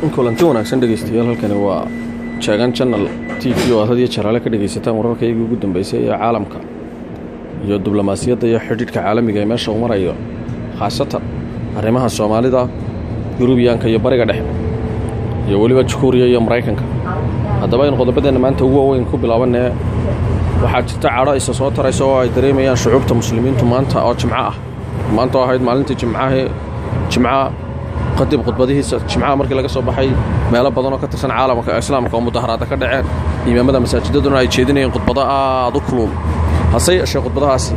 kulanti wanaagsan dhageystayaal halkani waa Jaagan Channel TV oo hadiyo jaraale ka dhageysataan wararkayga ugu dambeysay ee caalamka iyo diblomaasiyadda iyo xidhiidhka caalamiga ee meesha uu marayo khaasatan arrimaha Soomaalida, Yurubiyaanka iyo Bariga Dhexe iyo waliba Jukuuriya iyo Mareykanka. haddaba in qodobadeena maanta ugu weyn ku bilaabanay waxaa jirta cadho isa soo tarayso oo ay dareemayaan shucuubta muslimiintu maanta oo Jimco ah. maanta oo ahayd maalintii Jimcaha qadib khudbadihiisa Jimcaha markii laga soo baxay meelo badan oo ka tirsan caalamka islaamka oo mudaharaad ka dhaceen imaamada masaajidaduna ay jeedinayeen khudbado aad u kulul. hase yeeshee khudbadahaasi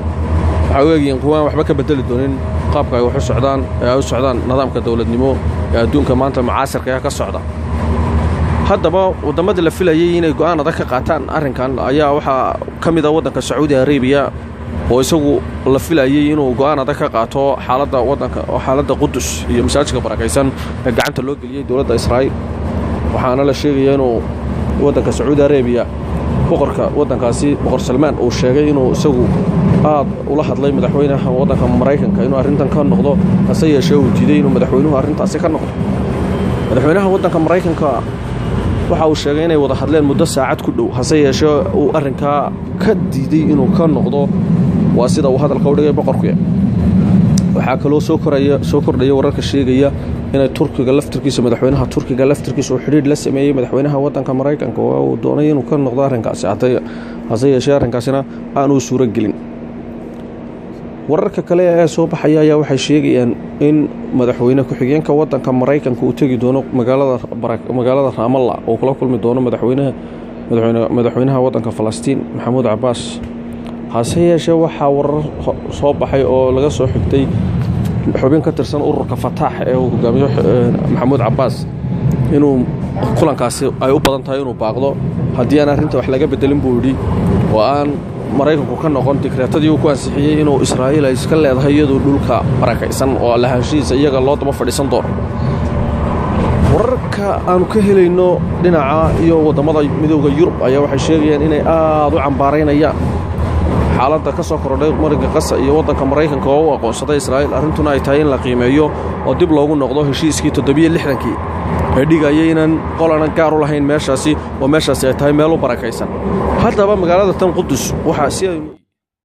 waxay u eegayeen kuwaan waxba ka bedeli doonin qaabka ay wax u socdaan nidaamka dawladnimo ee adduunka maanta mucaasirka ah ka socda. haddaba wadamada la filayay inay go'aan adag ka qaataan arrinkan ayaa waxaa ka mid ah waddanka Sacuudi Arabiya oo isagu la filayay inuu go'aan adag ka qaato xaaladda waddanka oo xaaladda Qudus iyo masaajidka barakaysan ee gacanta loo geliyay dawladda Israa'iil. waxaana la sheegay inuu waddanka Sacuudi Arabiya boqorka waddankaasi boqor Salmaan uu sheegay inuu isagu aad ula hadlay madaxweynaha waddanka Mareykanka inuu arrintan ka noqdo, hase yeeshee uu diiday inuu madaxweynuhu arrintaasi ka noqdo. madaxweynaha waddanka Mareykanka waxa uu sheegay inay wada hadleen muddo saacad ku dhow, hase yeeshee uu arrinka ka diiday inuu ka noqdo. waa sida uu hadalka u dhigay boqorku. waxaa kaloo soo kordhaya wararka sheegaya inay Turkiga laftirkiisa madaxweynaha Turkiga laftirkiisa uu xiriir la sameeyay madaxweynaha waddanka Mareykanka oo uu doonay inuu ka noqdo arrinkaasi, hase yeeshee arrinkaasina aanu suuro gelin. wararka kale ee soo baxaya ayaa waxay sheegayaan in madaxweyne ku-xigeenka waddanka Mareykanka uu tagi doono magaalada Ramallah oo kula kulmi doono madaxweynaha waddanka Falastiin Maxamuud Cabbaas. hase yeeshee waxaa warar soo baxay oo laga soo xigtay xubin ka tirsan ururka Fatah ee uu hogaamiyo Maxamuud Cabbaas inuu kulankaasi ay u badan tahay inuu baaqdo haddii aan arrinta wax laga bedelin buu yidhi oo aan Mareykanku ka noqon dekreetadii uu ku ansixiyay inuu Israa'iil ay iska leedahay iyadoo dhulka barakaysan oo lahaanshihiisa iyaga loo daba fadhiisan doono. wararka aanu ka helayno dhinaca iyo wadamada midowga Yurub ayaa waxay sheegayaan inay aad u cambaaraynayaan xaaladda ka soo kordhay Mariga Gaza iyo waddanka Mareykanka oo u aqoonsaday Israa'iil. arrintuna ay tahay in la qiimeeyo oo dib loogu noqdo heshiiskii 760kii ee dhigayay inaan qolana gaar u lahayn meeshaasi oo meeshaasi ay tahay meel u barakaysan. haddaba magaalada tan Qudus waxaa si